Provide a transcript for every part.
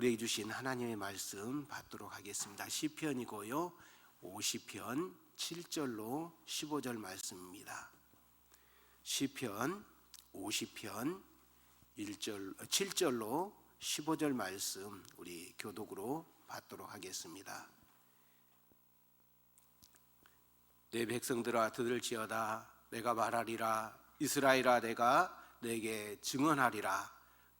우리에게 주신 하나님의 말씀 받도록 하겠습니다. 시편이고요. 50편 7절로 15절 말씀입니다. 시편 50편 7절로 15절 말씀 우리 교독으로 받도록 하겠습니다. 내 백성들아 들을지어다. 내가 말하리라. 이스라엘아 내가 내게 증언하리라.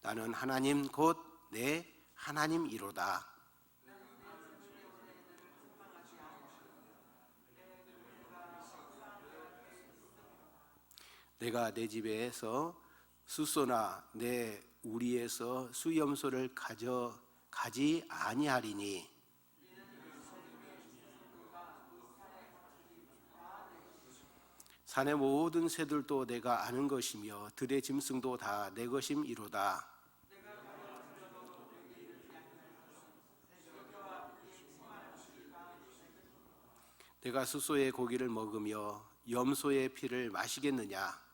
나는 하나님 곧 내 하나님이로다. 내가 내 집에서 숫소나 내 우리에서 수염소를 가지 아니하리니 산의 모든 새들도 내가 아는 것이며 들의 짐승도 다 내 것임이로다. 내가 숫소의 고기를 먹으며 염소의 피를 마시겠느냐?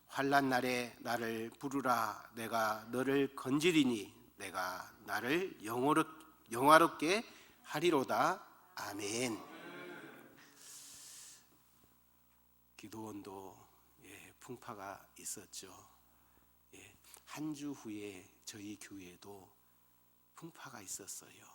환난 날에 나를 부르라. 내가 너를 건지리니 내가 나를 영화롭게 하리로다. 아멘. 기도원도 풍파가 있었죠. 한 주 후에 저희 교회도 풍파가 있었어요.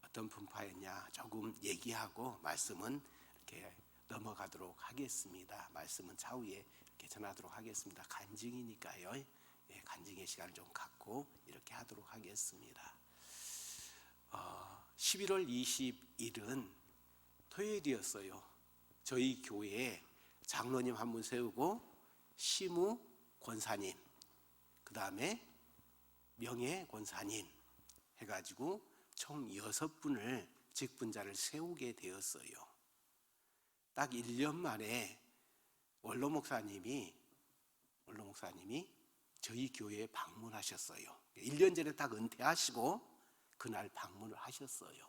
어떤 풍파였냐 조금 얘기하고 말씀은 이렇게 넘어가도록 하겠습니다. 말씀은 차후에 이렇게 전하도록 하겠습니다. 간증이니까요. 간증의 시간을 좀 갖고 이렇게 하도록 하겠습니다. 11월 20일은 토요일이었어요. 저희 교회에 장로님 한 분 세우고 시무 권사님, 그 다음에 명예 권사님 해가지고 총 6분을 직분자를 세우게 되었어요. 딱 1년 만에 원로 목사님이 저희 교회에 방문하셨어요. 1년 전에 딱 은퇴하시고 그날 방문을 하셨어요.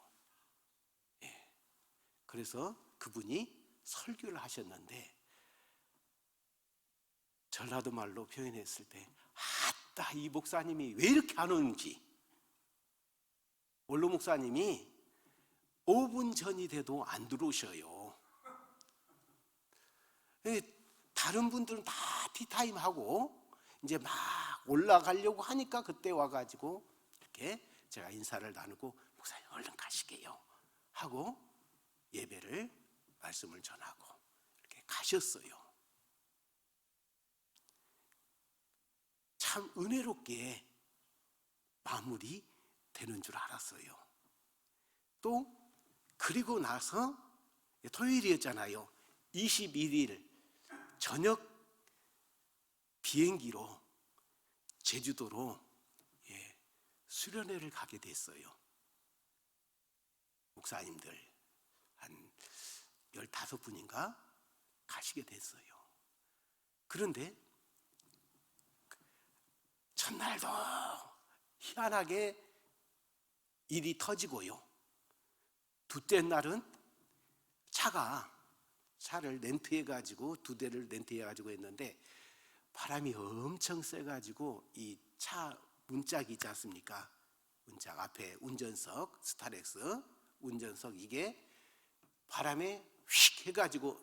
그래서 그분이 설교를 하셨는데 전라도 말로 표현했을 때 아따 이 목사님이 왜 이렇게 안 오는지. 원로 목사님이 5분 전이 돼도 안 들어오셔요. 다른 분들은 다 티타임 하고 이제 막 올라가려고 하니까 그때 와가지고 이렇게 제가 인사를 나누고 목사님 얼른 가시게요 하고 예배를 말씀을 전하고 이렇게 가셨어요. 참 은혜롭게 마무리 되는 줄 알았어요. 또 그리고 나서 토요일이었잖아요. 21일 저녁 비행기로 제주도로 수련회를 가게 됐어요. 목사님들 한 15분인가 가시게 됐어요. 그런데 첫날도 희한하게 일이 터지고요. 둘째 날은 차를 렌트해가지고 2대를 렌트해가지고 했는데 바람이 엄청 세가지고 이 차 문짝이 있지 않습니까? 문짝 앞에 운전석, 스타렉스 운전석 이게 바람에 휙 해가지고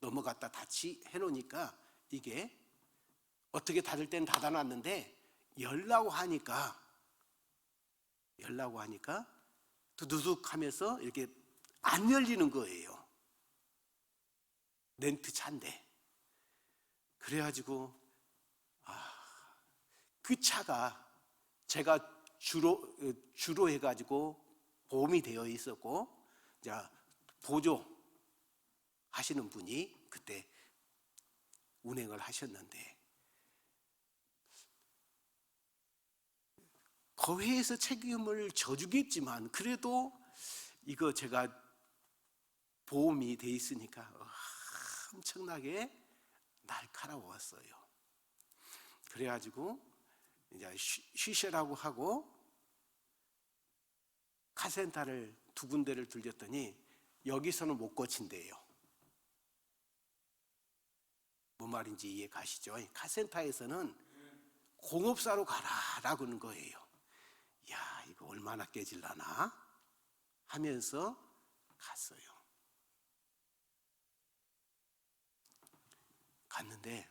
넘어갔다 다시 해놓으니까 이게 어떻게 닫을 땐 닫아놨는데 열라고 하니까 두두둑 하면서 이렇게 안 열리는 거예요. 렌트 차인데. 그래가지고 그 차가 제가 주로 해가지고 보험이 되어 있었고 보조 하시는 분이 그때 운행을 하셨는데 거회에서 책임을 져주겠지만 그래도 이거 제가 보험이 돼 있으니까 엄청나게 날카로웠어요. 그래가지고 이제 쉬시라고 하고 카센터를 2군데를 들렸더니 여기서는 못 고친대요. 말인지 이해 가시죠? 카센터에서는 공업사로 가라라고 하는 거예요. 야, 이거 얼마나 깨질라나 하면서 갔어요. 갔는데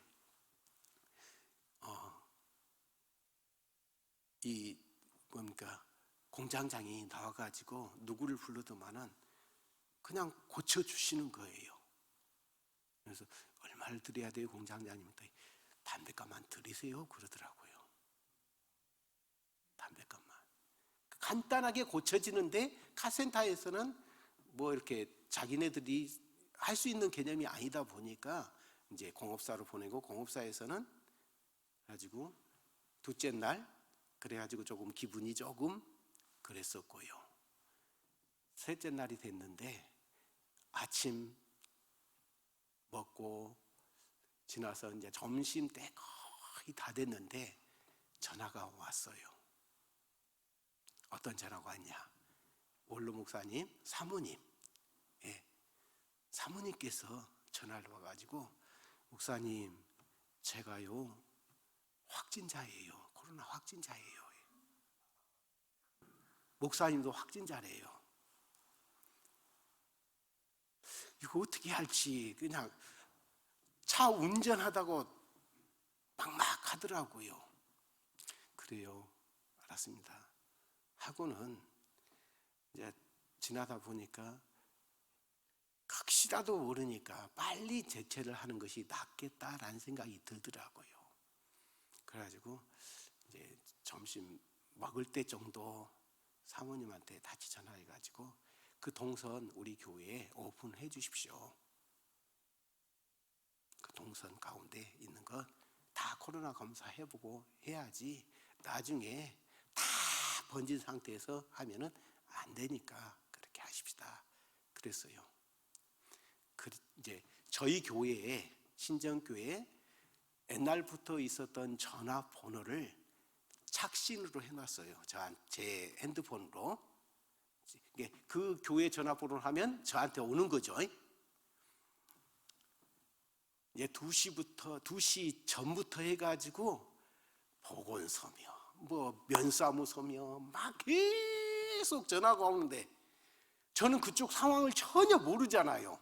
이 뭡니까 공장장이 나와가지고 누구를 불러도만은 그냥 고쳐주시는 거예요. 그래서 얼마를 드려야 돼요? 공장장님한테 담배값만 드리세요 그러더라고요. 담배값만 간단하게 고쳐지는데 카센터에서는 뭐 이렇게 자기네들이 할 수 있는 개념이 아니다 보니까 이제 공업사로 보내고, 공업사에서는 가지고 둘째 날 그래가지고 조금 기분이 조금 그랬었고요. 셋째 날이 됐는데 아침 먹고 지나서 이제 점심 때 거의 다 됐는데 전화가 왔어요. 어떤 전화가 왔냐? 원로 목사님 사모님, 사모님께서 전화를 와가지고 목사님 제가요 확진자예요. 코로나 확진자예요. 목사님도 확진자래요. 이거 어떻게 할지 그냥 차 운전하다고 막막하더라고요. 그래요. 알았습니다. 하고는 이제 지나다 보니까 혹시라도 모르니까 빨리 제체를 하는 것이 낫겠다라는 생각이 들더라고요. 그래가지고 이제 점심 먹을 때 정도 사모님한테 다시 전화해가지고 그 동선 우리 교회에 오픈해 주십시오. 그 동선 가운데 있는 것 다 코로나 검사해보고 해야지 나중에 다 번진 상태에서 하면은 안 되니까 그렇게 하십시다. 그랬어요. 이제 저희 교회에 신정교회에 옛날부터 있었던 전화번호를 착신으로 해놨어요. 제 핸드폰으로. 그 교회 전화번호를 하면 저한테 오는 거죠. 이제 2시 전부터 해가지고 보건소며 뭐 면사무소며 막 계속 전화가 오는데 저는 그쪽 상황을 전혀 모르잖아요.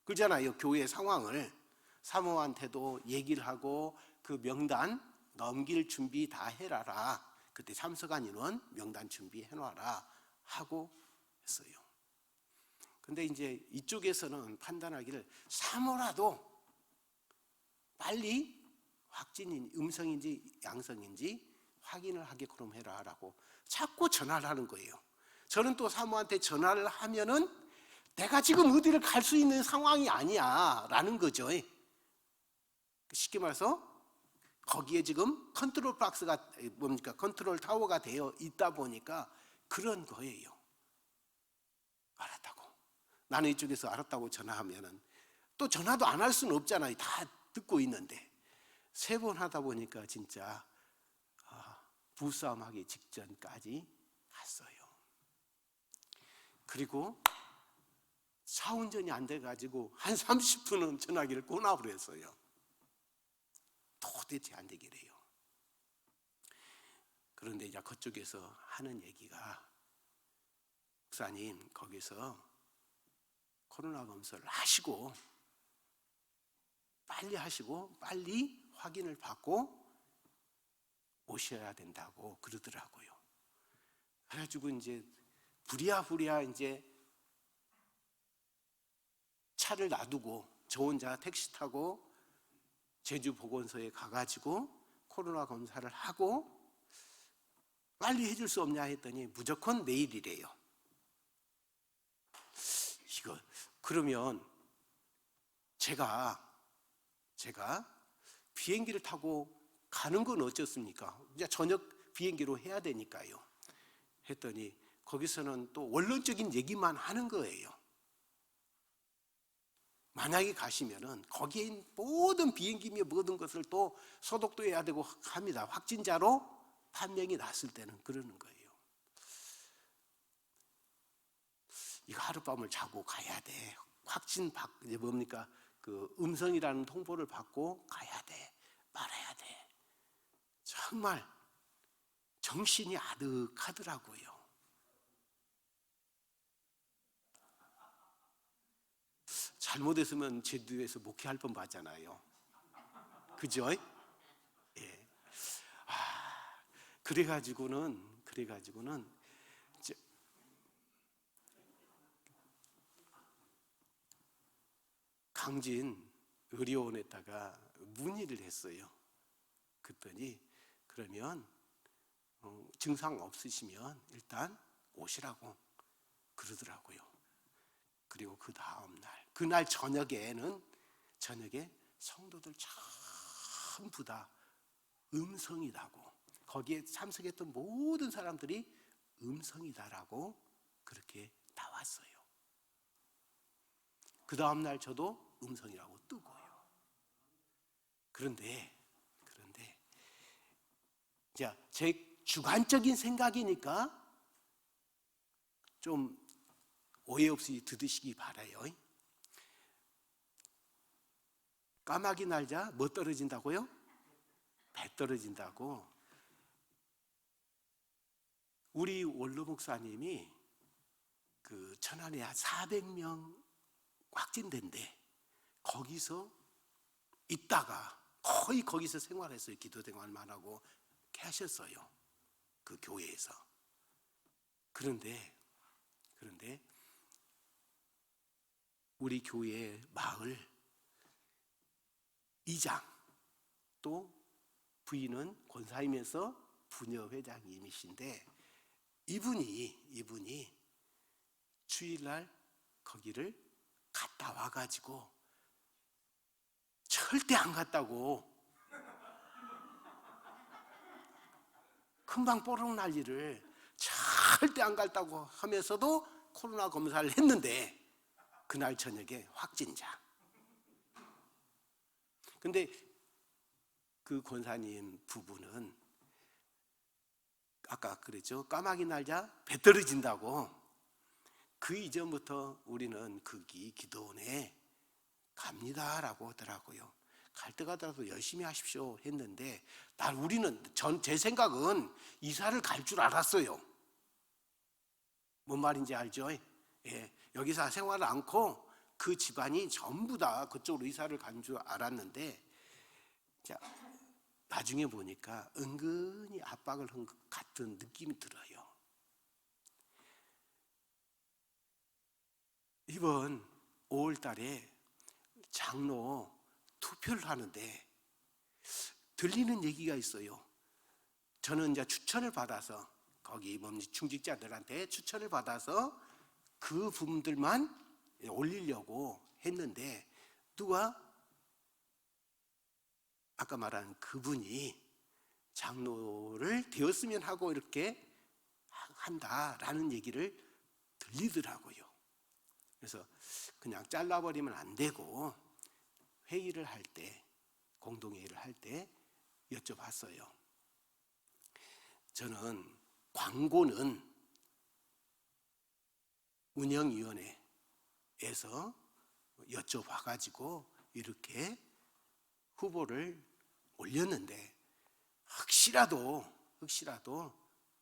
그러잖아요. 교회 상황을. 사모한테도 얘기를 하고 그 명단 넘길 준비 다 해라라. 그때 참석한 인원 명단 준비해놔라 하고 했어요. 근데 이제 이쪽에서는 판단하기를 사모라도 빨리 확진이 음성인지 양성인지 확인을 하게 그럼 해라라고 자꾸 전화를 하는 거예요. 저는 또 사모한테 전화를 하면은 내가 지금 어디를 갈 수 있는 상황이 아니야 라는 거죠. 쉽게 말해서 거기에 지금 컨트롤 박스가 뭡니까 컨트롤 타워가 되어 있다 보니까 그런 거예요. 알았다고. 나는 이쪽에서 알았다고 전화하면은 또 전화도 안 할 수는 없잖아요. 다 듣고 있는데 3번 하다 보니까 진짜 부싸움하기 직전까지 갔어요. 그리고 차 운전이 안 돼가지고 한 30분은 전화기를 끊어버렸어요. 도대체 안 되기래요. 그런데 이제 그쪽에서 하는 얘기가 목사님 거기서 코로나 검사를 하시고 빨리 하시고 빨리 확인을 받고 오셔야 된다고 그러더라고요. 그래가지고 이제 부랴부랴 이제 차를 놔두고 저 혼자 택시 타고 제주 보건소에 가가지고 코로나 검사를 하고 빨리 해줄 수 없냐 했더니 무조건 내일이래요. 이거 그러면 제가 비행기를 타고 가는 건 어쩌습니까? 이제 저녁 비행기로 해야 되니까요. 했더니 거기서는 또 원론적인 얘기만 하는 거예요. 만약에 가시면은 거기에 있는 모든 비행기며 모든 것을 또 소독도 해야 되고 합니다. 확진자로 판명이 났을 때는 그러는 거예요. 이거 하룻밤을 자고 가야 돼. 이제 뭡니까? 그 음성이라는 통보를 받고 가야 돼, 말아야 돼. 정말 정신이 아득하더라고요. 잘못했으면 제주도에서 목회할 뻔 봤잖아요. 그죠? 예. 그래가지고는 강진 의료원에다가 문의를 했어요. 그랬더니 그러면 증상 없으시면 일단 오시라고 그러더라고요. 그리고 그 다음 날, 그날 저녁에 성도들 전부 다 음성이다고, 거기에 참석했던 모든 사람들이 음성이다라고 그렇게 나왔어요. 그 다음 날 저도 음성이라고 뜨고요. 그런데 제 주관적인 생각이니까 좀 오해 없이 들으시기 바라요. 까마귀 날자 뭐 떨어진다고요? 배 떨어진다고. 우리 원로 목사님이 그 천안에 한 400명 확진된데 거기서 있다가 거의 거기서 생활했어요. 기도 생활만 하고 하셨어요. 그 교회에서. 그런데 우리 교회 마을 이장, 또 부인은 권사이면서 부녀회장님이신데 이분이 주일날 거기를 갔다 와가지고 절대 안 갔다고 금방 뽀록 난리를 절대 안 갔다고 하면서도 코로나 검사를 했는데 그날 저녁에 확진자. 근데 그 권사님 부부는 아까 그랬죠. 까마귀 날자 배 떨어진다고. 그 이전부터 우리는 거기 기도원에 갑니다라고 하더라고요. 갈 때 가더라도 열심히 하십시오 했는데 제 생각은 이사를 갈 줄 알았어요. 뭔 말인지 알죠? 예, 여기서 생활을 않고 그 집안이 전부 다 그쪽으로 이사를 간 줄 알았는데, 자, 나중에 보니까 은근히 압박을 한 것 같은 느낌이 들어요. 이번 5월 달에 장로 투표를 하는데 들리는 얘기가 있어요. 저는 이제 추천을 받아서 거기 중직자들한테 추천을 받아서 그 분들만 올리려고 했는데 누가 아까 말한 그분이 장로를 되었으면 하고 이렇게 한다라는 얘기를 들리더라고요. 그래서 그냥 잘라버리면 안 되고 회의를 할 때, 공동회의를 할 때 여쭤봤어요. 저는 광고는 운영위원회에서 여쭤봐가지고 이렇게 후보를 올렸는데 혹시라도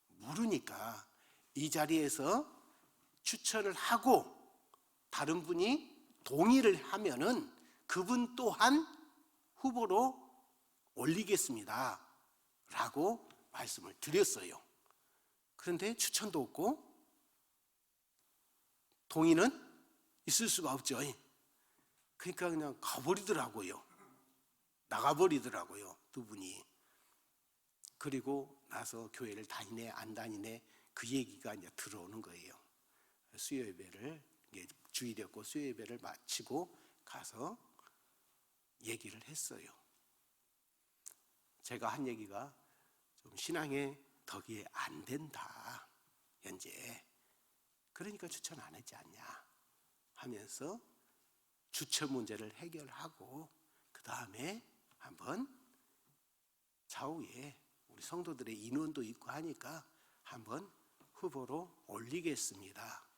모르니까 이 자리에서 추천을 하고 다른 분이 동의를 하면은 그분 또한 후보로 올리겠습니다 라고 말씀을 드렸어요. 그런데 추천도 없고 동의는 있을 수가 없죠. 그러니까 그냥 가버리더라고요. 나가버리더라고요, 두 분이. 그리고 나서 교회를 다니네 안 다니네 그 얘기가 이제 들어오는 거예요. 수요예배를 주일이었고 수요예배를 마치고 가서 얘기를 했어요. 제가 한 얘기가 좀 신앙의 덕이 안 된다 현재. 그러니까 추천 안 했지 않냐 하면서 추천 문제를 해결하고 그 다음에 한번 좌우에 우리 성도들의 인원도 있고 하니까 한번 후보로 올리겠습니다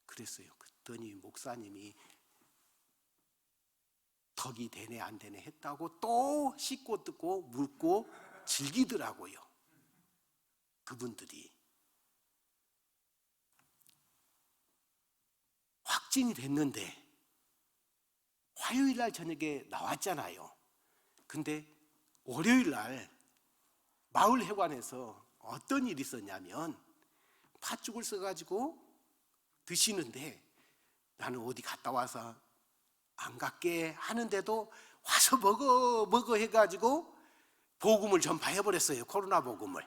그랬어요. 그랬더니 목사님이 덕이 되네 안 되네 했다고 또 씻고 뜯고 묻고 즐기더라고요. 그분들이. 확진이 됐는데 화요일 날 저녁에 나왔잖아요. 근데 월요일 날 마을 회관에서 어떤 일이 있었냐면 팥죽을 써가지고 드시는데 나는 어디 갔다 와서 안 갈게 하는데도 와서 먹어 해가지고 복음을 전파해버렸어요. 코로나 복음을.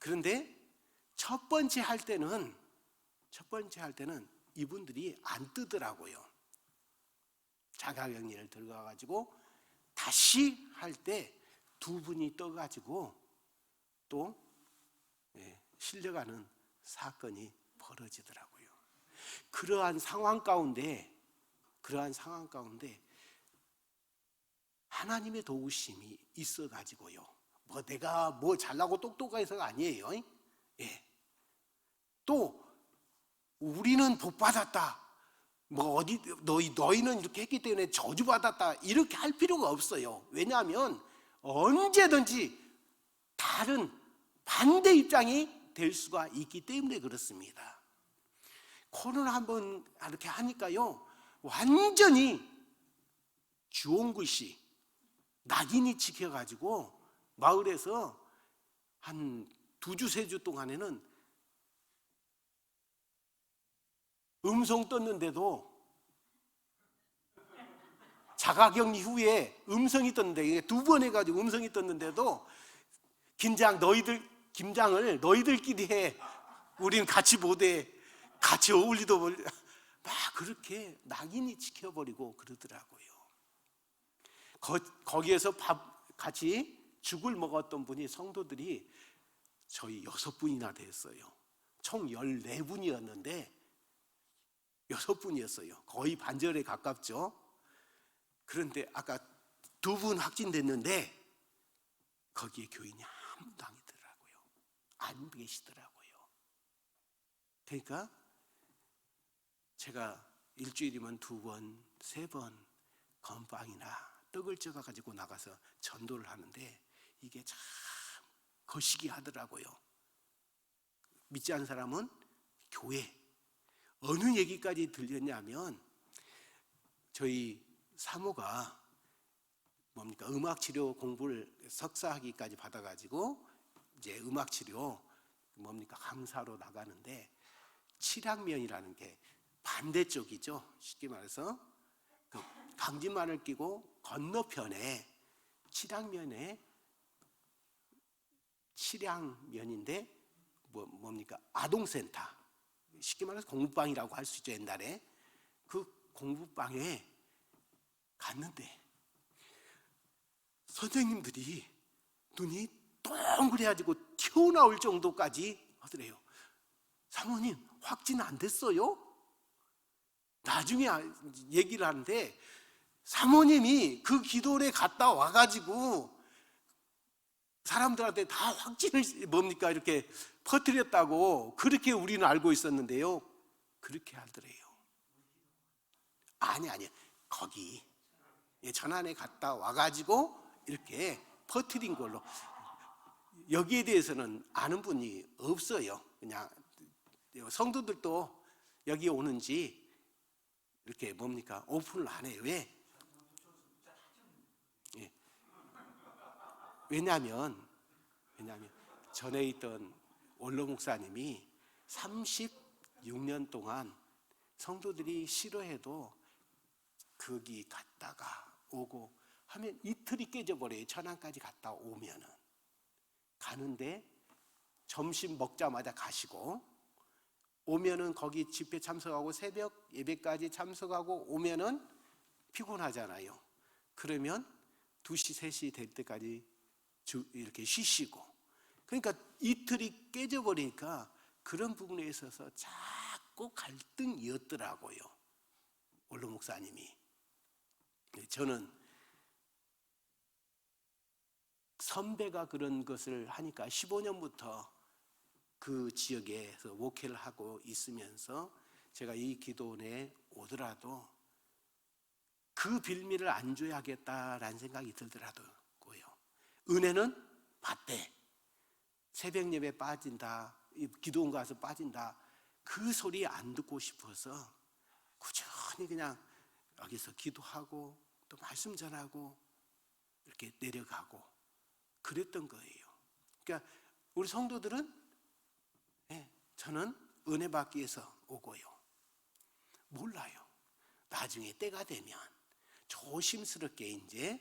그런데 첫 번째 할 때는 이분들이 안 뜨더라고요. 자가격리를 들어가가지고 다시 할 때 두 분이 떠가지고 또 실려가는 사건이 벌어지더라고요. 그러한 상황 가운데 하나님의 도우심이 있어가지고요. 내가 잘나고 똑똑해서가 아니에요. 또 우리는 복 받았다. 너희는 이렇게 했기 때문에 저주 받았다. 이렇게 할 필요가 없어요. 왜냐하면 언제든지 다른 반대 입장이 될 수가 있기 때문에 그렇습니다. 코로나 한번 이렇게 하니까요, 완전히 주홍글씨 낙인이 찍혀가지고 마을에서 한 2주, 3주 동안에는 음성 떴는데도 자가격리 후에 음성이 떴는데 2번 해가지고 음성이 떴는데도 김장을 너희들끼리 해. 우리는 같이 못해. 같이 어울리도 막 그렇게 낙인이 찍혀버리고 그러더라고요. 거기에서 같이 죽을 먹었던 분이 성도들이 저희 6분이나 됐어요. 총 14분이었는데 6분이었어요. 거의 반절에 가깝죠. 그런데 아까 2분 확진됐는데 거기에 교인이 아무도 아니더라고요. 안 계시더라고요. 그러니까 제가 일주일이면 2번, 3번 건빵이나 떡을 쪄 가지고 나가서 전도를 하는데 이게 참 거시기 하더라고요. 믿지 않는 사람은 교회 어느 얘기까지 들렸냐면 저희 사모가 음악치료 공부를 석사학위까지 받아가지고 이제 음악치료 감사로 나가는데 칠학면이라는 게 반대쪽이죠. 쉽게 말해서 그 강진만을 끼고 건너편에 칠학면에 칠양면인데 아동센터, 쉽게 말해서 공부방이라고 할 수 있죠. 옛날에 그 공부방에 갔는데 선생님들이 눈이 동그래가지고 튀어나올 정도까지 하더래요. 사모님 확진 안 됐어요? 나중에 얘기를 하는데 사모님이 그 기도원에 갔다 와가지고 사람들한테 다 확진을 이렇게 퍼뜨렸다고 그렇게 우리는 알고 있었는데요. 그렇게 하더래요. 아니 거기 천안에 갔다 와가지고 이렇게 퍼뜨린 걸로. 여기에 대해서는 아는 분이 없어요. 그냥 성도들도 여기 오는지 이렇게 오픈을 안 해요. 왜? 왜냐하면 전에 있던 원로 목사님이 36년 동안 성도들이 싫어해도 거기 갔다가 오고 하면 이틀이 깨져버려요. 천안까지 갔다 오면은. 가는데 점심 먹자마자 가시고 오면은 거기 집회 참석하고 새벽 예배까지 참석하고 오면은 피곤하잖아요. 그러면 2시, 3시 될 때까지 이렇게 쉬시고. 그러니까 이틀이 깨져버리니까 그런 부분에 있어서 자꾸 갈등이었더라고요. 원로 목사님이. 저는 선배가 그런 것을 하니까 15년부터 그 지역에서 목회를 하고 있으면서 제가 이 기도원에 오더라도 그 빌미를 안 줘야겠다라는 생각이 들더라고요. 은혜는 받되 새벽 예배 빠진다, 기도원 가서 빠진다, 그 소리 안 듣고 싶어서 꾸준히 그냥 여기서 기도하고 또 말씀 전하고 이렇게 내려가고 그랬던 거예요. 그러니까 우리 성도들은 저는 은혜 받기 위해서 오고요. 몰라요. 나중에 때가 되면 조심스럽게 이제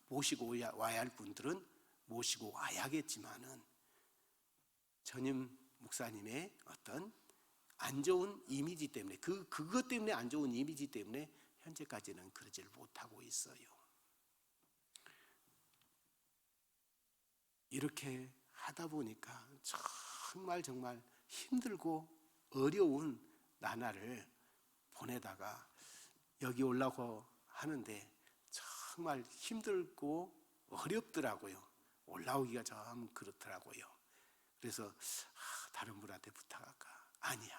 모시고 와야 할 분들은 모시고 와야겠지만은 전임 목사님의 어떤 안 좋은 이미지 때문에 그것 때문에 안 좋은 이미지 때문에 현재까지는 그러지를 못하고 있어요. 이렇게 하다 보니까 정말 힘들고 어려운 나날을 보내다가 여기 올라고 하는데 정말 힘들고 어렵더라고요. 올라오기가 좀 그렇더라고요. 그래서 다른 분한테 부탁할까? 아니야,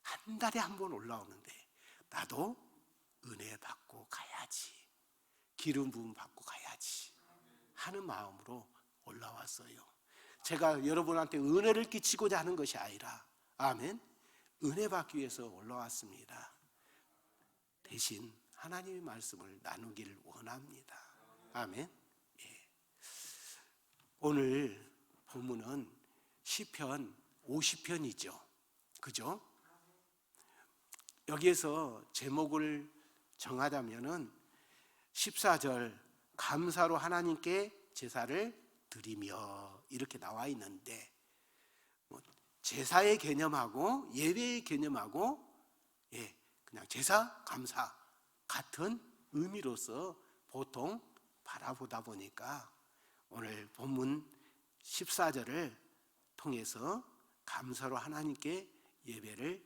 한 달에 한 번 올라오는데 나도 은혜 받고 가야지, 기름 부음 받고 가야지 하는 마음으로 올라왔어요. 제가 여러분한테 은혜를 끼치고자 하는 것이 아니라, 아멘, 은혜 받기 위해서 올라왔습니다. 대신 하나님의 말씀을 나누기를 원합니다. 아멘. 예. 오늘 본문은 시편 50편이죠. 그죠? 여기에서 제목을 정하자면은 14절 감사로 하나님께 제사를 드리며 이렇게 나와 있는데, 제사의 개념하고 예배의 개념하고 그냥 제사, 감사 같은 의미로서 보통 바라보다 보니까 오늘 본문 14절을 통해서 감사로 하나님께 예배를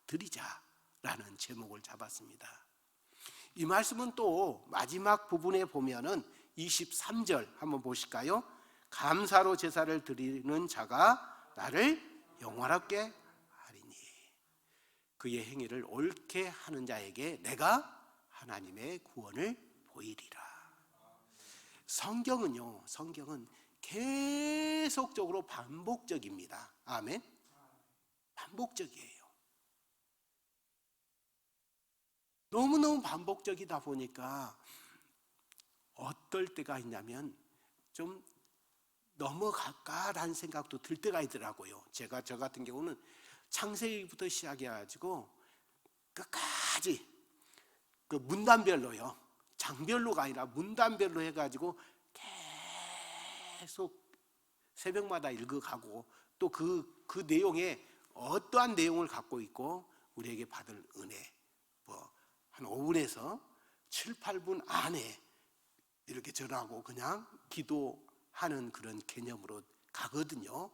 드리자라는 제목을 잡았습니다. 이 말씀은 또 마지막 부분에 보면은 23절 한번 보실까요? 감사로 제사를 드리는 자가 나를 영화롭게 하리니 그의 행위를 옳게 하는 자에게 내가 하나님의 구원을 보이리라. 성경은 계속적으로 반복적입니다. 아멘. 반복적이에요. 너무너무 반복적이다 보니까 어떨 때가 있냐면 좀 넘어갈까라는 생각도 들 때가 있더라고요. 저 같은 경우는 창세기부터 시작해가지고 끝까지 그 문단별로요, 장별로가 아니라 문단별로 해가지고 계속 새벽마다 읽어가고 또 그 내용에 어떠한 내용을 갖고 있고 우리에게 받을 은혜 한 5분에서 7, 8분 안에 이렇게 전하고 그냥 기도하는 그런 개념으로 가거든요.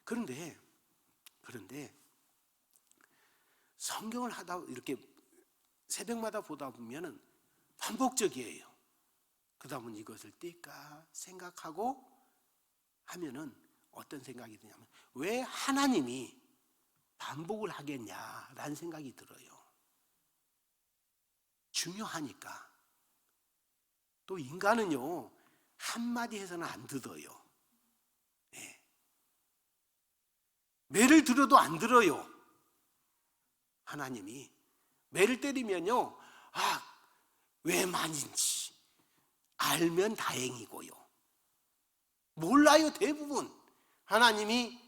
그런데 성경을 하다 이렇게 새벽마다 보다 보면은 반복적이에요. 그다음은 이것을 뗄까 생각하고 하면은 어떤 생각이 드냐면 왜 하나님이 반복을 하겠냐라는 생각이 들어요. 중요하니까. 또 인간은요 한마디 해서는 안 듣어요. 매를 들어도 안 들어요. 하나님이 매를 때리면요 왜 만인지 알면 다행이고요, 몰라요. 대부분 하나님이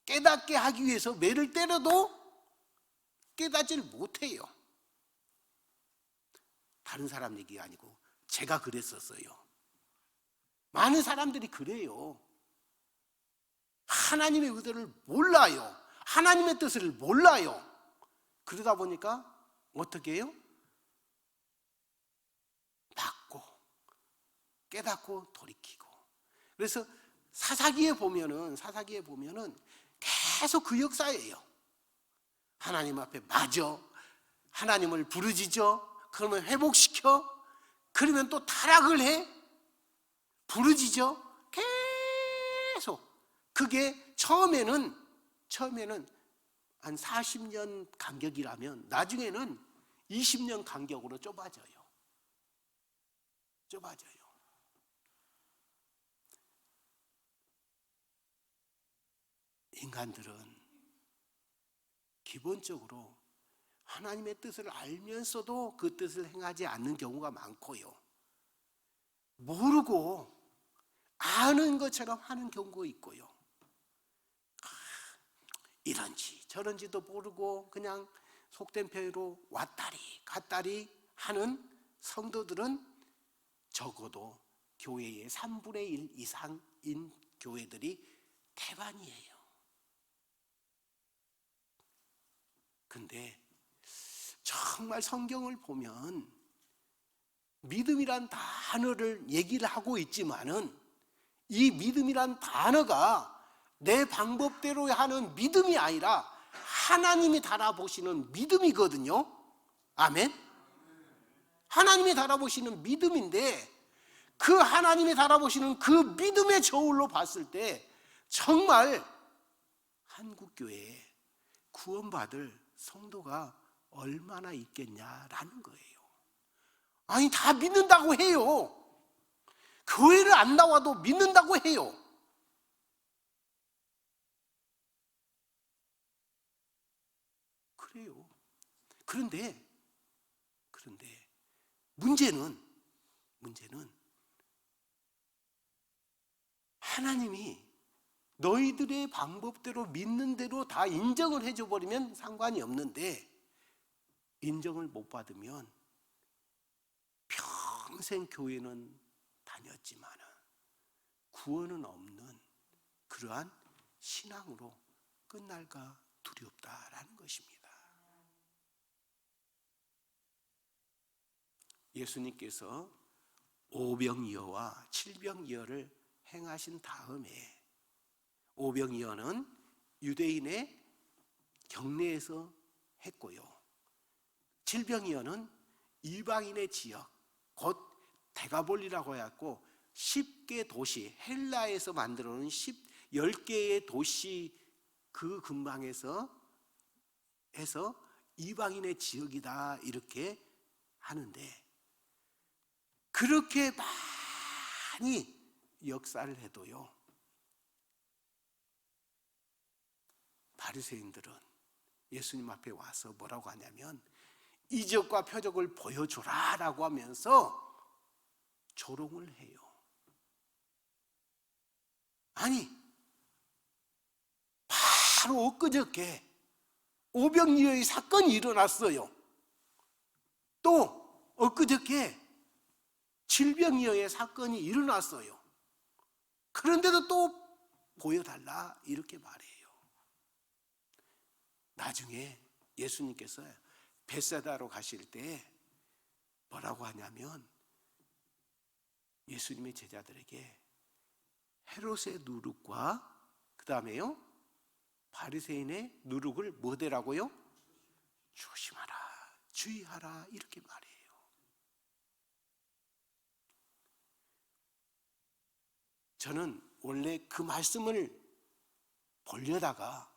깨닫게 하기 위해서 매를 때려도 깨닫지를 못해요. 다른 사람 얘기가 아니고 제가 그랬었어요. 많은 사람들이 그래요. 하나님의 의도를 몰라요. 하나님의 뜻을 몰라요. 그러다 보니까 어떻게 해요? 받고 깨닫고 돌이키고. 그래서 사사기에 보면은 계속 그 역사예요. 하나님 앞에 맞아, 하나님을 부르짖어, 그러면 회복시켜, 그러면 또 타락을 해, 부르짖어, 계속. 그게 처음에는 한 40년 간격이라면 나중에는 20년 간격으로 좁아져요. 인간들은 기본적으로 하나님의 뜻을 알면서도 그 뜻을 행하지 않는 경우가 많고요. 모르고 아는 것처럼 하는 경우가 있고요. 이런지 저런지도 모르고 그냥 속된 표현으로 왔다리 갔다리 하는 성도들은 적어도 교회의 3분의 1 이상인 교회들이 대반이에요. 근데 정말 성경을 보면 믿음이란 단어를 얘기를 하고 있지만은 이 믿음이란 단어가 내 방법대로 하는 믿음이 아니라 하나님이 달아보시는 믿음이거든요. 아멘. 하나님이 달아보시는 믿음인데 그 하나님이 달아보시는 그 믿음의 저울로 봤을 때 정말 한국교회에 구원받을 성도가 얼마나 있겠냐라는 거예요. 아니, 다 믿는다고 해요. 교회를 안 나와도 믿는다고 해요. 그래요. 그런데 문제는 하나님이 너희들의 방법대로 믿는 대로 다 인정을 해줘 버리면 상관이 없는데 인정을 못 받으면 평생 교회는 다녔지만 구원은 없는 그러한 신앙으로 끝날까 두렵다라는 것입니다. 예수님께서 오병이어와 칠병이어를 행하신 다음에 오병이어는 유대인의 경내에서 했고요. 칠병이어는 이방인의 지역, 곧 데가볼리라고 해갖고 10개 도시, 헬라에서 만들어 놓은 10개의 도시 그 근방에서 해서 이방인의 지역이다 이렇게 하는데 그렇게 많이 역사를 해도요. 바리새인들은 예수님 앞에 와서 뭐라고 하냐면 이적과 표적을 보여주라라고 하면서 조롱을 해요. 아니, 바로 엊그저께 오병이어의 사건이 일어났어요. 또 엊그저께 칠병이어의 사건이 일어났어요. 그런데도 또 보여달라 이렇게 말해요. 나중에 예수님께서 벳사다로 가실 때 뭐라고 하냐면 예수님의 제자들에게 헤롯의 누룩과 그 다음에요 바리새인의 누룩을 뭐 되라고요? 조심하라, 주의하라 이렇게 말해요. 저는 원래 그 말씀을 보려다가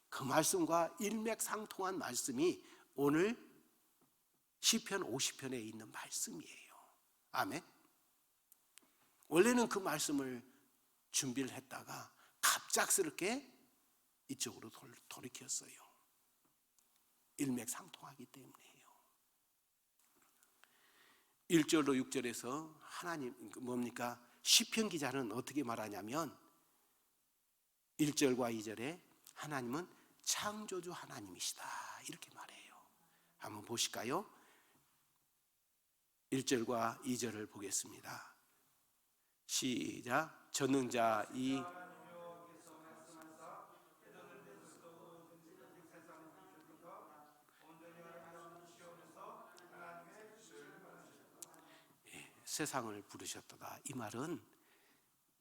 그 말씀과 일맥상통한 말씀이 오늘 시편 50편에 있는 말씀이에요. 아멘. 원래는 그 말씀을 준비를 했다가 갑작스럽게 이쪽으로 돌이켰어요. 일맥상통하기 때문이에요. 1절로 6절에서 하나님 뭡니까? 시편 기자는 어떻게 말하냐면 1절과 2절에 하나님은 창조주 하나님이시다 이렇게 말해요. 한번 보실까요? 1절과 2절을 보겠습니다. 시작. 전능자 이 세상을 부르셨도다. 이 말은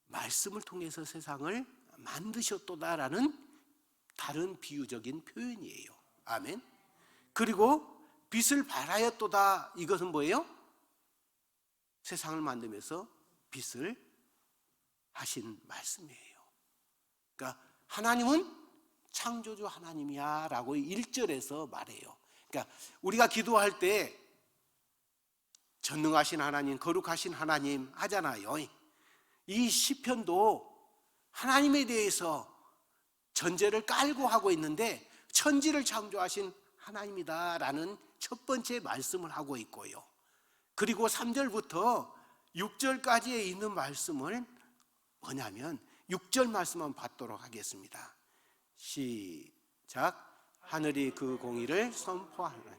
말씀을 통해서 세상을 만드셨도다라는 다른 비유적인 표현이에요. 아멘. 그리고 빛을 발하였도다. 이것은 뭐예요? 세상을 만들면서 빛을 하신 말씀이에요. 그러니까 하나님은 창조주 하나님이야 라고 1절에서 말해요. 그러니까 우리가 기도할 때 전능하신 하나님, 거룩하신 하나님 하잖아요. 이 시편도 하나님에 대해서 전제를 깔고 하고 있는데 천지를 창조하신 하나님이다라는 첫 번째 말씀을 하고 있고요. 그리고 3절부터 6절까지에 있는 말씀을 뭐냐면 6절 말씀만 받도록 하겠습니다. 시작. 하늘이 그 공의를 선포하노니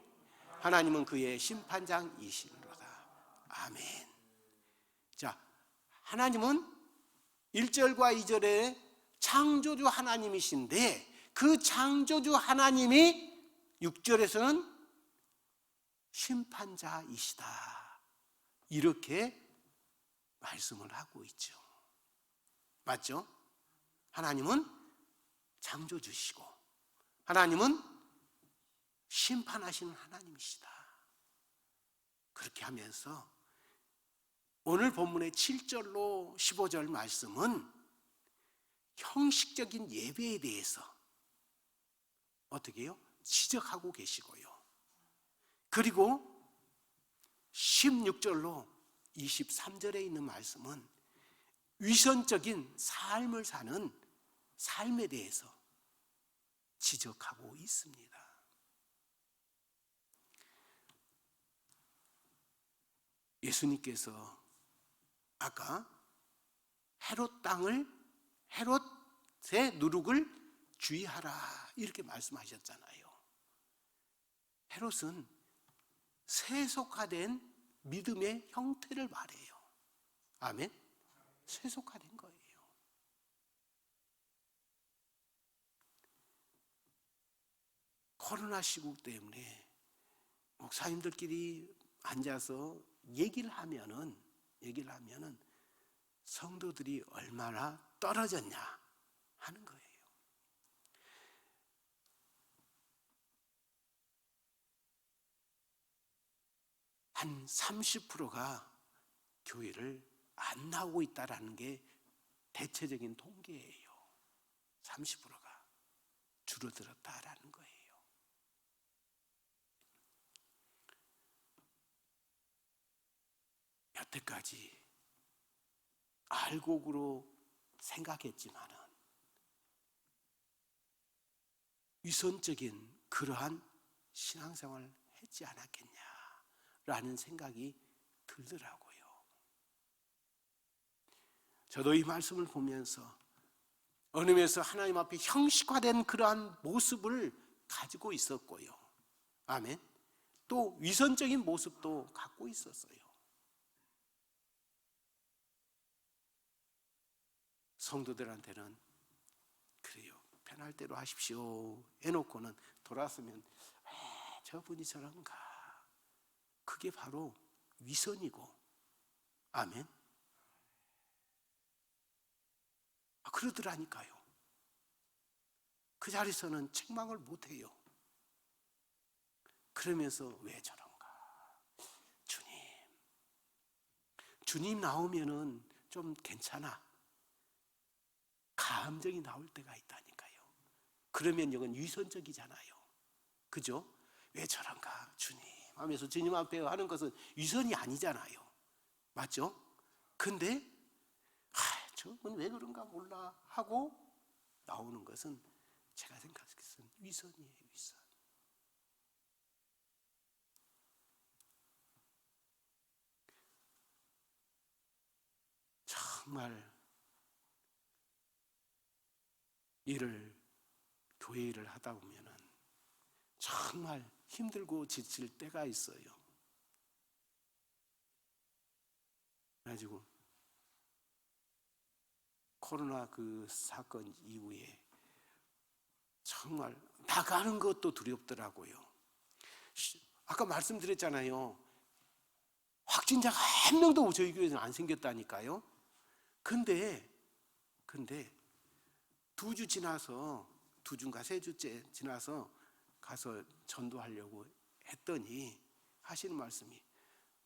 하나님은 그의 심판장이시로다. 아멘. 자, 하나님은 1절과 2절에 창조주 하나님이신데 그 창조주 하나님이 6절에서는 심판자이시다. 이렇게 말씀을 하고 있죠. 맞죠? 하나님은 창조주시고 하나님은 심판하시는 하나님이시다. 그렇게 하면서 오늘 본문의 7절로 15절 말씀은 형식적인 예배에 대해서 어떻게 해요? 지적하고 계시고요. 그리고 16절로 23절에 있는 말씀은 위선적인 삶을 사는 삶에 대해서 지적하고 있습니다. 예수님께서 아까 헤롯의 누룩을 주의하라 이렇게 말씀하셨잖아요. 헤롯은 세속화된 믿음의 형태를 말해요. 아멘. 세속화된 거예요. 코로나 시국 때문에 목사님들끼리 앉아서 얘기를 하면은 성도들이 얼마나 떨어졌냐 하는 거예요. 한 30%가 교회를 안 나오고 있다라는 게 대체적인 통계예요. 30%가 줄어들었다라는 거예요. 여태까지 알곡으로 생각했지만은 위선적인 그러한 신앙생활을 했지 않았겠냐라는 생각이 들더라고요. 저도 이 말씀을 보면서 어느 면에서 하나님 앞에 형식화된 그러한 모습을 가지고 있었고요. 아멘. 또 위선적인 모습도 갖고 있었어요. 성도들한테는 그래요. 편할 대로 하십시오 해놓고는 돌아서면 왜 저분이 저런가. 그게 바로 위선이고 아멘. 그러더라니까요. 그 자리에서는 책망을 못해요. 그러면서 왜 저런가. 주님 나오면은 좀 괜찮아. 감정이 나올 때가 있다니까요. 그러면 이건 위선적이잖아요. 그죠? 왜 저런가 주님 하면서 주님 앞에 하는 것은 위선이 아니잖아요. 맞죠? 근데 저건 왜 그런가 몰라 하고 나오는 것은 제가 생각했을 때 위선이에요. 위선. 정말 교회 일을 하다 보면은 정말 힘들고 지칠 때가 있어요. 그래가지고 코로나 그 사건 이후에 정말 나가는 것도 두렵더라고요. 아까 말씀드렸잖아요. 확진자가 한 명도 저희 교회에서는 안 생겼다니까요. 근데 2주 지나서 2주인가 3주째 지나서 가서 전도하려고 했더니 하시는 말씀이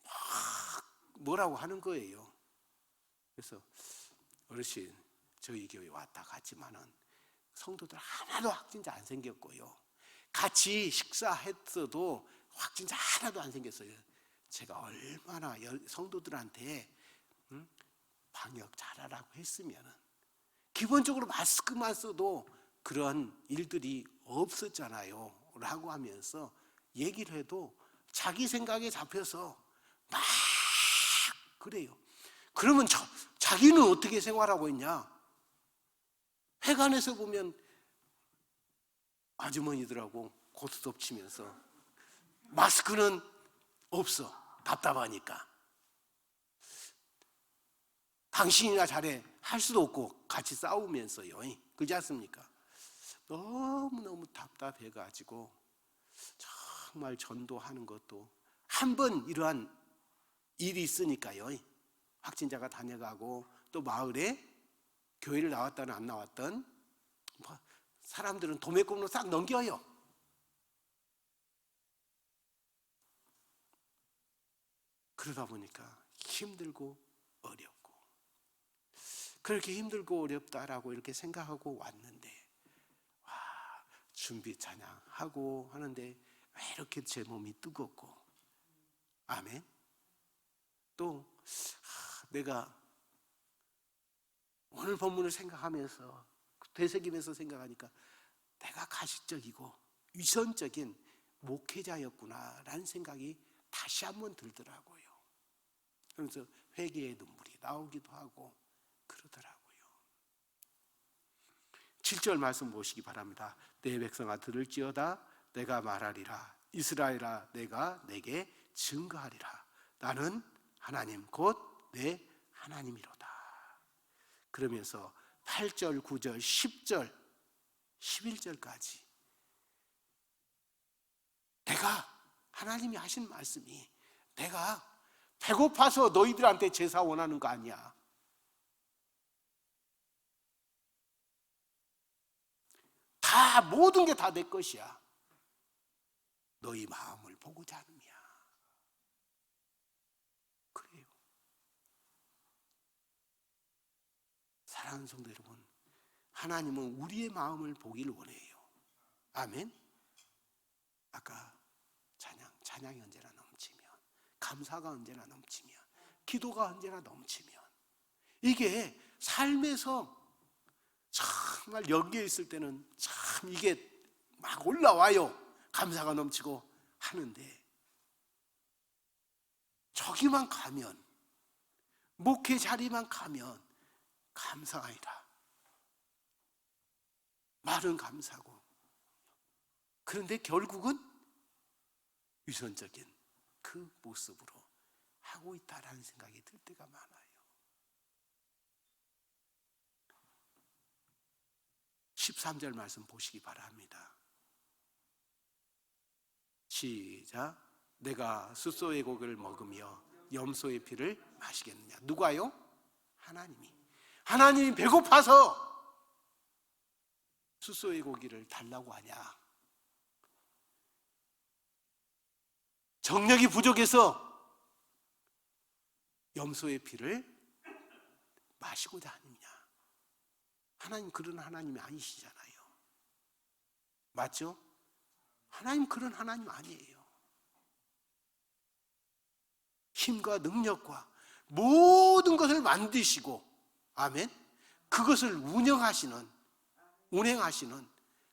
막 뭐라고 하는 거예요. 그래서 어르신 저희 교회 왔다 갔지만은 성도들 하나도 확진자 안 생겼고요. 같이 식사했어도 확진자 하나도 안 생겼어요. 제가 얼마나 성도들한테 방역 잘하라고 했으면 기본적으로 마스크만 써도 그런 일들이 없었잖아요 라고 하면서 얘기를 해도 자기 생각에 잡혀서 막 그래요. 그러면 자기는 어떻게 생활하고 있냐? 회관에서 보면 아주머니들하고 고스톱 치면서 마스크는 없어. 답답하니까. 당신이나 잘해 할 수도 없고 같이 싸우면서요. 그렇지 않습니까? 너무너무 답답해가지고 정말 전도하는 것도 한 번 이러한 일이 있으니까요. 확진자가 다녀가고 또 마을에 교회를 나왔든 안 나왔든 사람들은 도매금으로 싹 넘겨요. 그러다 보니까 힘들고 어렵고 그렇게 힘들고 어렵다라고 이렇게 생각하고 왔는데 준비 찬양하고 하는데 왜 이렇게 제 몸이 뜨겁고 아멘. 또 내가 오늘 본문을 생각하면서 되새기면서 생각하니까 내가 가식적이고 위선적인 목회자였구나라는 생각이 다시 한번 들더라고요. 그래서 회개의 눈물이 나오기도 하고 그러더라고요. 7절 말씀 보시기 바랍니다. 내 백성아 들을지어다 내가 말하리라 이스라엘아 내가 내게 증거하리라 나는 하나님 곧 내 하나님이로다. 그러면서 8절, 9절, 10절, 11절까지 내가 하나님이 하신 말씀이 내가 배고파서 너희들한테 제사 원하는 거 아니야. 다 모든 게 다 내 것이야. 너희 마음을 보고자 하느냐. 그래요. 사랑하는 성도 여러분, 하나님은 우리의 마음을 보기를 원해요. 아멘. 아까 찬양이 언제나 넘치면, 감사가 언제나 넘치면, 기도가 언제나 넘치면, 이게 삶에서 정말 여기에 있을 때는 참 이게 막 올라와요. 감사가 넘치고 하는데 저기만 가면, 목회 자리만 가면 감사가 아니라 말은 감사고, 그런데 결국은 위선적인 그 모습으로 하고 있다라는 생각이 들 때가 많아요. 13절 말씀 보시기 바랍니다. 시작. 내가 숫소의 고기를 먹으며 염소의 피를 마시겠느냐. 누가요? 하나님이 배고파서 숫소의 고기를 달라고 하냐? 정력이 부족해서 염소의 피를 마시고자 하느냐? 하나님 그런 하나님이 아니시잖아요. 맞죠? 하나님 그런 하나님 아니에요. 힘과 능력과 모든 것을 만드시고, 아멘, 그것을 운행하시는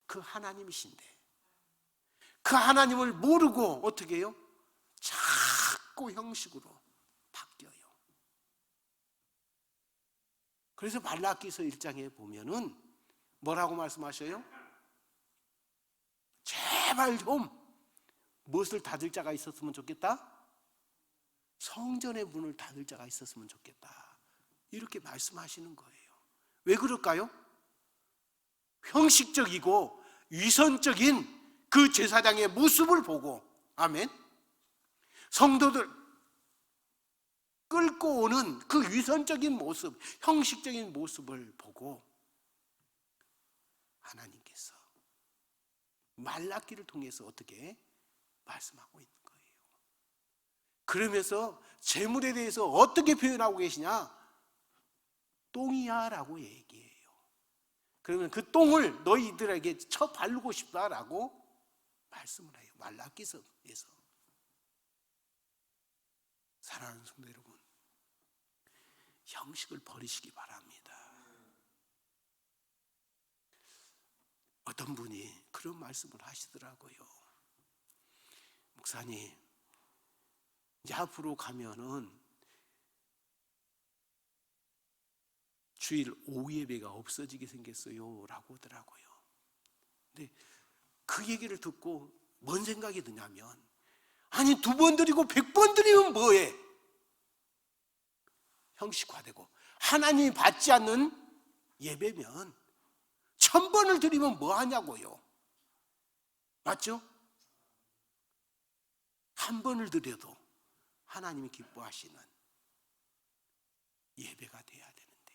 그 하나님이신데, 그 하나님을 모르고 어떻게 해요? 자꾸 형식으로 바뀌어요. 그래서 말라기서 1장에 보면은 뭐라고 말씀하셔요? 제발 좀 무엇을 닫을 자가 있었으면 좋겠다? 성전의 문을 닫을 자가 있었으면 좋겠다. 이렇게 말씀하시는 거예요. 왜 그럴까요? 형식적이고 위선적인 그 제사장의 모습을 보고, 아멘, 성도들 끌고 오는 그 위선적인 모습, 형식적인 모습을 보고 하나님께서 말라기를 통해서 어떻게 말씀하고 있는 거예요. 그러면서 재물에 대해서 어떻게 표현하고 계시냐? 똥이야 라고 얘기해요. 그러면 그 똥을 너희들에게 쳐 바르고 싶다라고 말씀을 해요. 말라기서에서. 사랑하는 성도 여러분, 형식을 버리시기 바랍니다. 어떤 분이 그런 말씀을 하시더라고요. 목사님, 이제 앞으로 가면은 주일 오후 예배가 없어지게 생겼어요 라고 하더라고요. 근데 그 얘기를 듣고 뭔 생각이 드냐면, 아니 2번 드리고 100번 드리면 뭐해? 형식화되고 하나님이 받지 않는 예배면 1000번을 드리면 뭐 하냐고요. 맞죠? 한 번을 드려도 하나님이 기뻐하시는 예배가 돼야 되는데,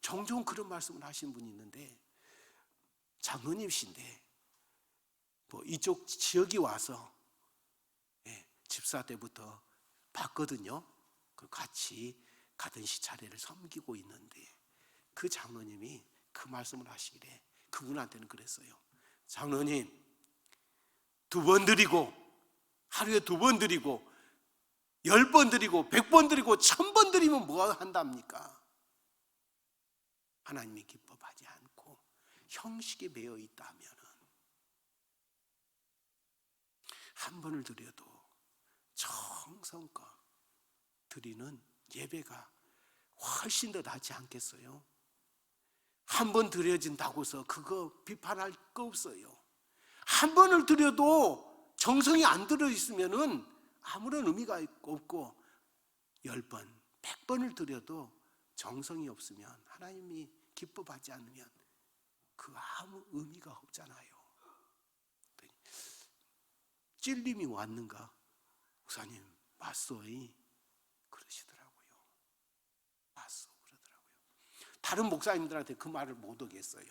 종종 그런 말씀을 하시는 분이 있는데, 장로님이신데 뭐 이쪽 지역이 와서 집사 때부터 봤거든요. 그 같이 가던 시차례를 섬기고 있는데 그 장로님이 그 말씀을 하시기래 그분한테는 그랬어요. 장로님, 2번 드리고 하루에 2번 드리고 10번 드리고 100번 드리고 1000번 드리면 뭐 한답니까? 하나님이 기뻐하지 않고 형식에 매여 있다면 한 번을 드려도 정성껏 드리는 예배가 훨씬 더 낫지 않겠어요? 한 번 드려진다고서 그거 비판할 거 없어요. 한 번을 드려도 정성이 안 들어있으면 아무런 의미가 없고, 10번, 100번을 드려도 정성이 없으면, 하나님이 기뻐하지 않으면 그 아무 의미가 없잖아요. 찔림이 왔는가? 목사님, 맞소이 그러시더라고요. 맞소 그러더라고요. 다른 목사님들한테 그 말을 못 하겠어요.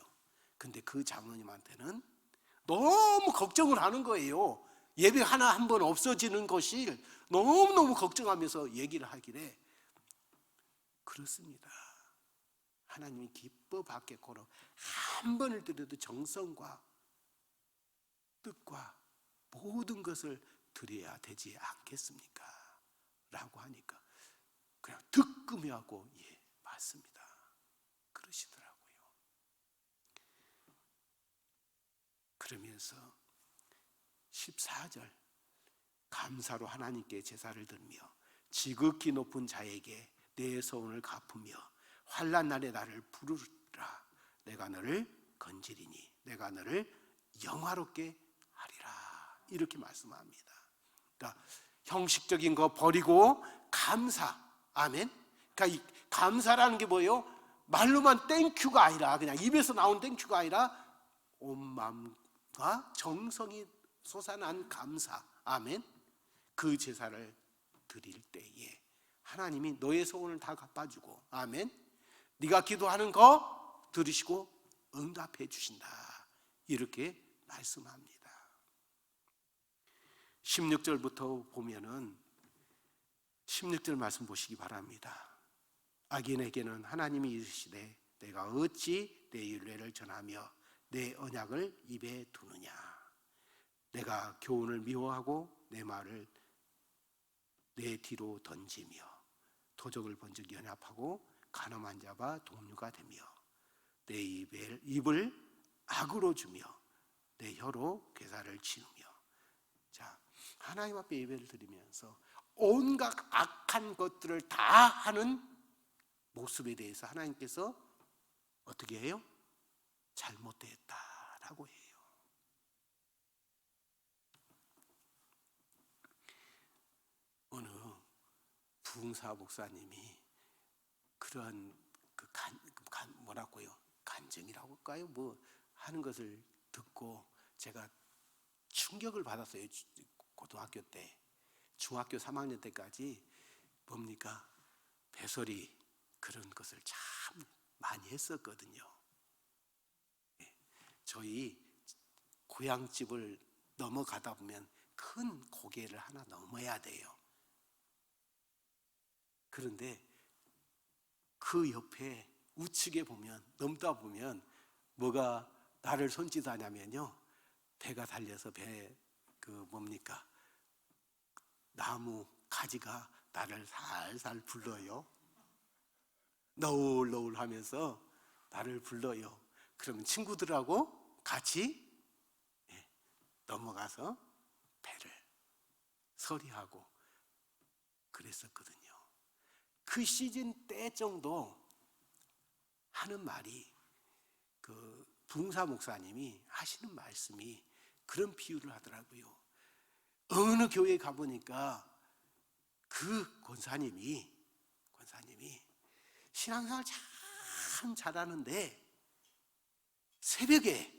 근데 그 장로님한테는 너무 걱정을 하는 거예요. 예배 하나 한 번 없어지는 것이 너무너무 걱정하면서 얘기를 하길래, 그렇습니다. 하나님이 기뻐받겠고로 한 번을 드려도 정성과 뜻과 모든 것을 드려야 되지 않겠습니까? 라고 하니까 그냥 뜨끔해하고 예, 맞습니다 그러시더라고요. 그러면서 14절, 감사로 하나님께 제사를 드리며 지극히 높은 자에게 내 소원을 갚으며 환난 날에 나를 부르라. 내가 너를 건지리니 내가 너를 영화롭게 하리라. 이렇게 말씀합니다. 그러니까 형식적인 거 버리고 감사. 아멘. 그러니까 이 감사라는 게 뭐예요? 말로만 땡큐가 아니라, 그냥 입에서 나온 땡큐가 아니라 온 마음과 정성이 솟아난 감사. 아멘. 그 제사를 드릴 때에 하나님이 너의 소원을 다 갚아주고, 아멘, 네가 기도하는 거 들으시고 응답해 주신다. 이렇게 말씀합니다. 16절부터 보면은 16절 말씀 보시기 바랍니다. 악인에게는 하나님이 이르시되 내가 어찌 내 율례를 전하며 내 언약을 입에 두느냐. 내가 교훈을 미워하고 내 말을 내 뒤로 던지며 도적을 번쩍 연합하고 간음한 자와 동류가 되며 내 입을 악으로 주며 내 혀로 괴사를 치우며. 자, 하나님 앞에 예배를 드리면서 온갖 악한 것들을 다 하는 모습에 대해서 하나님께서 어떻게 해요? 잘못됐다라고 해요. 어느 부흥사 목사님이 그러한 뭐라고요? 간증이라고 할까요? 뭐 하는 것을 듣고 제가 충격을 받았어요. 고등학교 때, 중학교 3학년 때까지 뭡니까? 배설이 그런 것을 참 많이 했었거든요. 저희 고향집을 넘어가다 보면 큰 고개를 하나 넘어야 돼요. 그런데 그 옆에 우측에 보면, 넘다 보면 뭐가 나를 손짓하냐면요, 배가 달려서 뭡니까? 나무 가지가 나를 살살 불러요. 너울너울 하면서 나를 불러요. 그러면 친구들하고 같이 넘어가서 배를 서리하고 그랬었거든요. 그 시즌 때 정도 하는 말이, 그 부흥사 목사님이 하시는 말씀이 그런 비유를 하더라고요. 어느 교회에 가보니까 그 권사님이 신앙생활 참 잘하는데 새벽에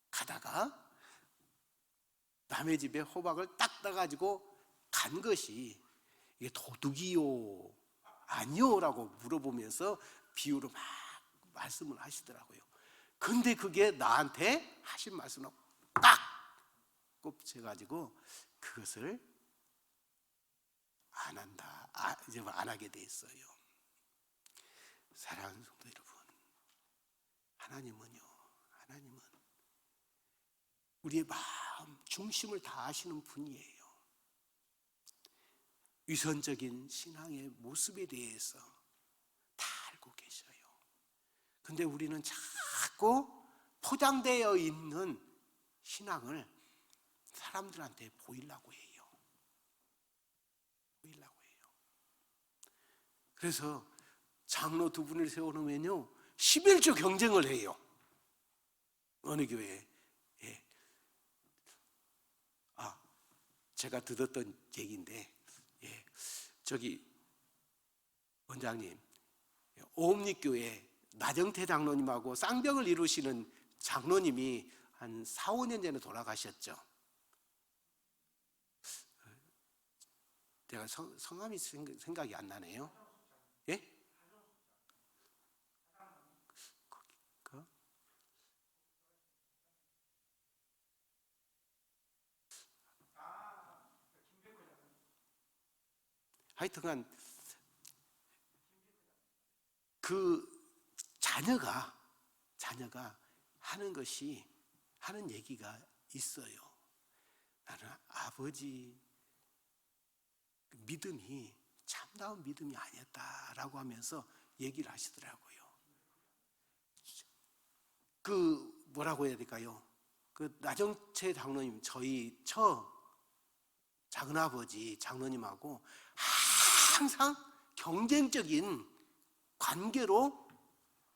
가다가 남의 집에 호박을 딱 따가지고 간 것이 이게 도둑이요 아니요 라고 물어보면서 비유로 막 말씀을 하시더라고요. 근데 그게 나한테 하신 말씀으로 딱 꼽혀가지고 그것을 안 한다, 이제 안 하게 돼 있어요. 사랑하는 성도 여러분, 하나님은 우리의 마음 중심을 다 아시는 분이에요. 위선적인 신앙의 모습에 대해서 다 알고 계셔요. 근데 우리는 자꾸 포장되어 있는 신앙을 사람들한테 보이려고 해요. 그래서 장로 두 분을 세워놓으면요 11조 경쟁을 해요. 어느 교회에. 제가 듣었던 얘기인데, 저기 원장님, 오음리교회 나정태 장로님하고 쌍벽을 이루시는 장로님이 한 4, 5년 전에 돌아가셨죠. 제가 성함이 생각이 안 나네요. 예? 하여튼간 그 자녀가 하는 얘기가 있어요. 나는 아버지 믿음이 참다운 믿음이 아니었다라고 하면서 얘기를 하시더라고요. 그 뭐라고 해야 될까요? 그 나정채 장로님, 저희 작은아버지 장로님하고 항상 경쟁적인 관계로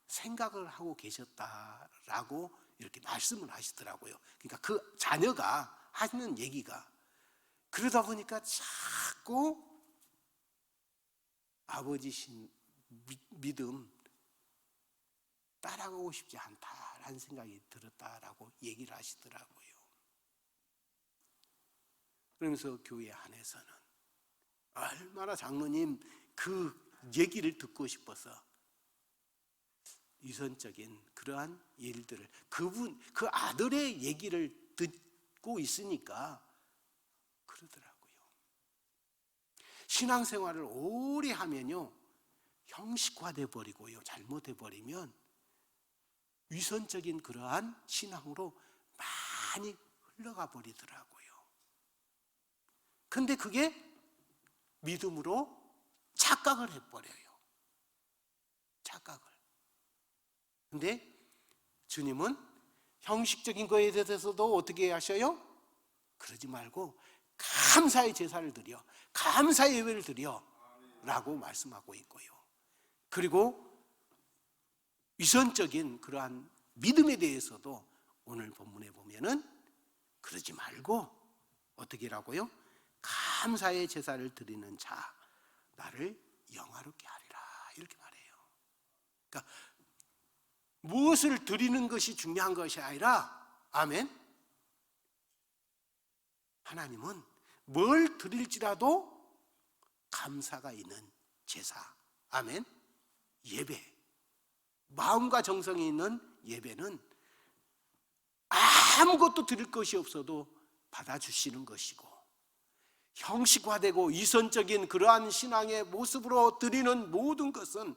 생각을 하고 계셨다라고 이렇게 말씀을 하시더라고요. 그러니까 그 자녀가 하시는 얘기가, 그러다 보니까 자꾸 아버지 믿음 따라가고 싶지 않다라는 생각이 들었다라고 얘기를 하시더라고요. 그러면서 교회 안에서는 얼마나 장로님 그 얘기를 듣고 싶어서 유선적인 그러한 일들을, 그 아들의 얘기를 듣고 있으니까 그러더라고요. 신앙생활을 오래 하면요 형식화돼 버리고요, 잘못해 버리면 위선적인 그러한 신앙으로 많이 흘러가 버리더라고요. 근데 그게 믿음으로 착각을 해버려요. 착각을. 근데 주님은 형식적인 거에 대해서도 어떻게 하셔요? 그러지 말고 감사의 제사를 드려, 감사의 예배를 드려 라고 말씀하고 있고요. 그리고 위선적인 그러한 믿음에 대해서도 오늘 본문에 보면은 그러지 말고 어떻게 하라고요? 감사의 제사를 드리는 자 나를 영화롭게 하리라, 이렇게 말해요. 그러니까 무엇을 드리는 것이 중요한 것이 아니라, 아멘, 하나님은 뭘 드릴지라도 감사가 있는 제사, 아멘, 예배, 마음과 정성이 있는 예배는 아무것도 드릴 것이 없어도 받아주시는 것이고, 형식화되고 이선적인 그러한 신앙의 모습으로 드리는 모든 것은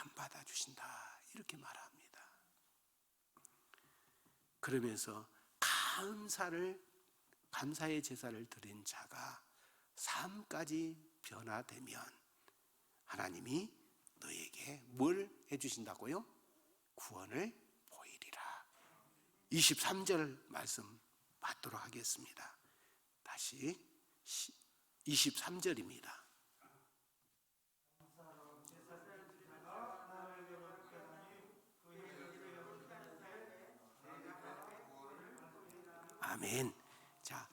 안 받아주신다 이렇게 말합니다. 그러면서 감사의 제사를 드린 자가 삶까지 변화되면 하나님이 너에게 뭘 해주신다고요? 구원을 보이리라. 23절 말씀 받도록 하겠습니다. 다시 23절입니다. 아멘. 자,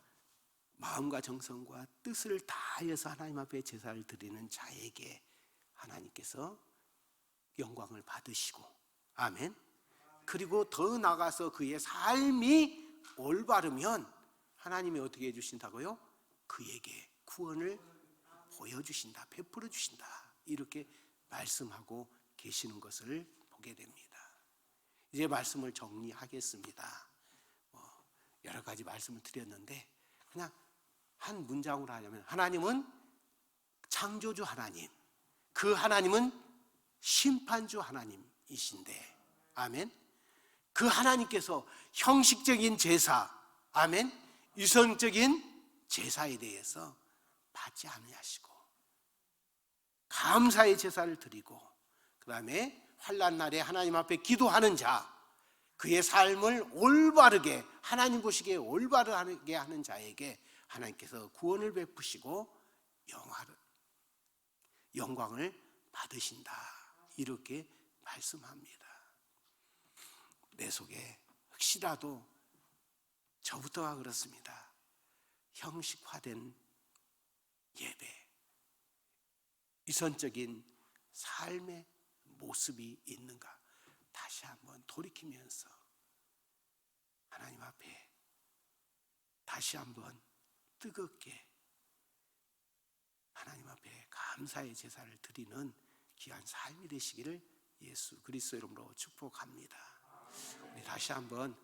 마음과 정성과 뜻을 다해서 하나님 앞에 제사를 드리는 자에게 하나님께서 영광을 받으시고, 아멘. 그리고 더 나아가서 그의 삶이 올바르면 하나님이 어떻게 해주신다고요? 그에게 구원을 보여주신다, 베풀어 주신다 이렇게 말씀하고 계시는 것을 보게 됩니다. 이제 말씀을 정리하겠습니다. 여러 가지 말씀을 드렸는데 그냥 한 문장으로 하자면 하나님은 창조주 하나님, 그 하나님은 심판주 하나님이신데, 아멘. 그 하나님께서 형식적인 제사, 아멘, 유성적인 제사에 대해서 받지 아니하시고 감사의 제사를 드리고 그 다음에 환난 날에 하나님 앞에 기도하는 자, 그의 삶을 올바르게 하나님 보시기에 올바르게 하는 자에게 하나님께서 구원을 베푸시고 영광을 받으신다 이렇게 말씀합니다. 내 속에 혹시라도 저부터가 그렇습니다. 형식화된 예배, 유선적인 삶의 모습이 있는가 다시 한번 돌이키면서 하나님 앞에 다시 한번 뜨겁게 하나님 앞에 감사의 제사를 드리는 귀한 삶이 되시기를 예수 그리스도 이름으로 축복합니다. 우리 다시 한번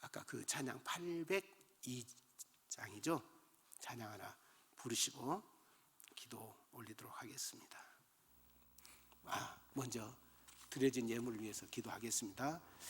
아까 그 찬양 802장이죠. 찬양 하나 부르시고 기도 올리도록 하겠습니다. 먼저 드려진 예물을 위해서 기도하겠습니다.